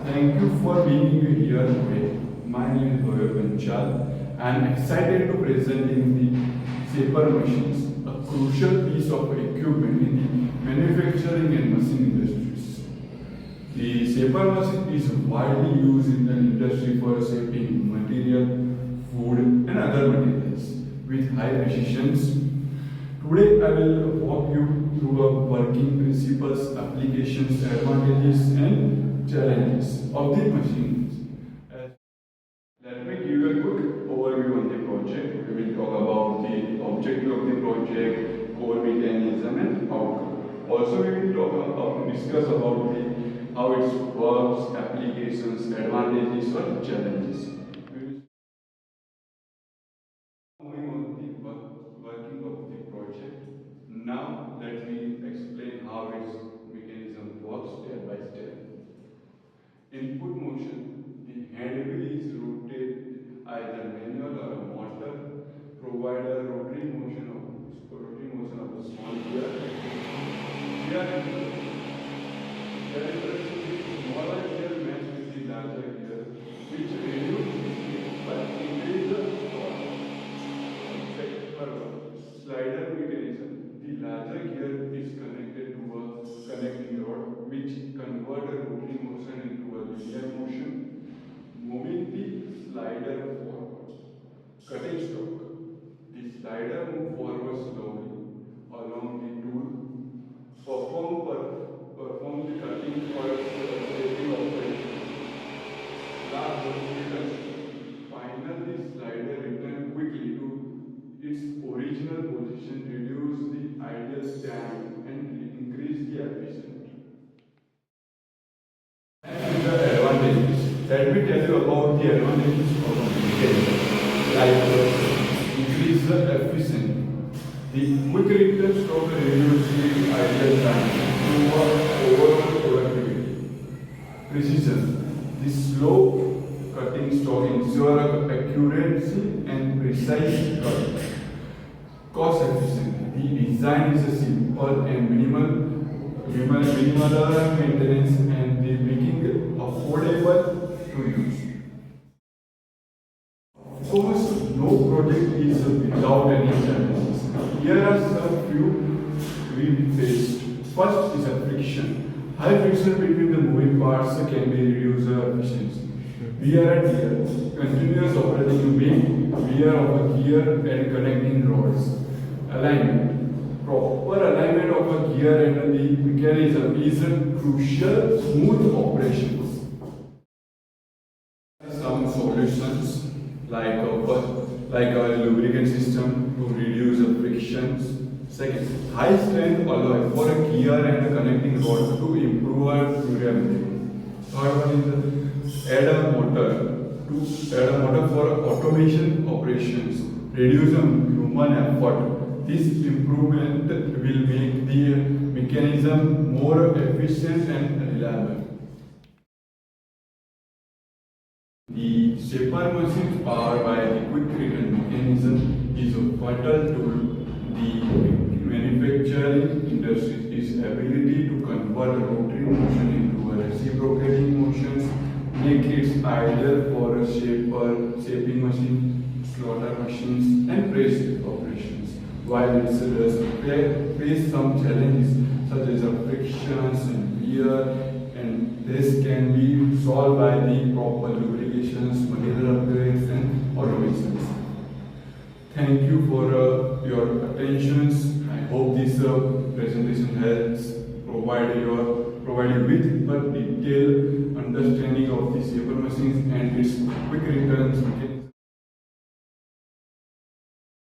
Thank you for being here today. My name is Panchal. I am excited to present in the shaper machines, a crucial piece of equipment in the manufacturing and machine industries. The shaper machine is widely used in the industry for shaping material, food, and other materials with high precision. Today I will walk you through a working principles, applications, advantages and challenges of the machines. Let me give you a quick overview on the project. We will talk about the objective of the project, core mechanism and outcome. Also we will discuss about how it works, applications, advantages or challenges. Moving on to the working of the project. Now let me explain how its mechanism works step by step. Input motion. The hand wheel is rotated either manual or a motor, provide a rotary motion of a small gear. Gear interaction with smaller gear match with the larger gear, which reduce the speed but increase the torque. Slider mechanism. The larger gear is connected to a connecting rod which convert a rotary motion into a linear motion, moving the slider forward. Cutting stroke. The slider moves forward slowly along the tool, perform the cutting or shaping operation. Last but not least, finally slider return quickly to its original position, reduce the ideal stand and increase the efficiency. And the advantages. Let me tell you about the advantages of a mechanism. Like increase the efficiency. The quick return stroke reduce the ideal time to overall productivity. Precision. The slow cutting stroke ensure accuracy and precise cut. Cost efficiency. The design is simple and minimal maintenance and the making it affordable to use. Of course, no project is without any challenges. Here are some few we faced. First is a friction. High friction between the moving parts can be reduced efficiency. Wear and tear. Continuous operating to make wear of a gear and connecting rods. Alignment. Proper alignment of a gear and the mechanism is a crucial smooth operations. Some solutions like a lubricant system to reduce the frictions. Second, high strength alloy for a gear and a connecting rod to improve our durability. Third one is add a motor for automation operations, reduce human effort. This improvement will make the mechanism more efficient and reliable. The shaper machine powered by the quick return mechanism is a vital tool. The manufacturing industry is ability to convert rotary motion into a reciprocating motions, make it ideal for a shaping machine, slaughter machines, and press operations. While it does face some challenges such as frictions and wear, and this can be solved by the proper lubrications, material upgrades, and automations. Thank you for your attention. I hope this presentation helps provide you with a detailed understanding of the shaper machines and its quick returns mechanism.